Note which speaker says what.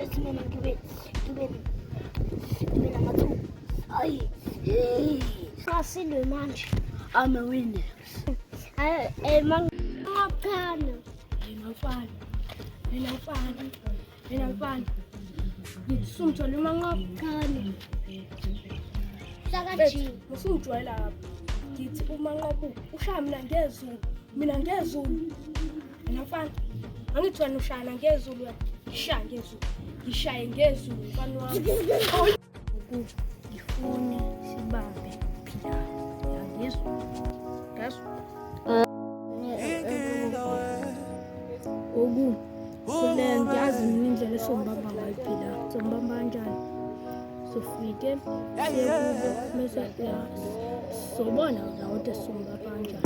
Speaker 1: esimene ngibe namathuba. Hayi. Sasilwe manje. I'm a winner. Mangapana. Ngingafana. Ngisumthole mangapana. Sakaji.
Speaker 2: Musujwayela lapha. Ngithi uma nqobu ushaya mina ngezulu. Ngingafana. Angithwani ushaya ngezulu wena. Ngishaye ngezulu mfana wami. Ngifune sibambe phila. Yangizwa. Kule ngiyazi mina indlela esombamba ngayo phila. Sombamba kanjani? Sofike siyekubo mase sobona la ukuthi sombamba kanjani.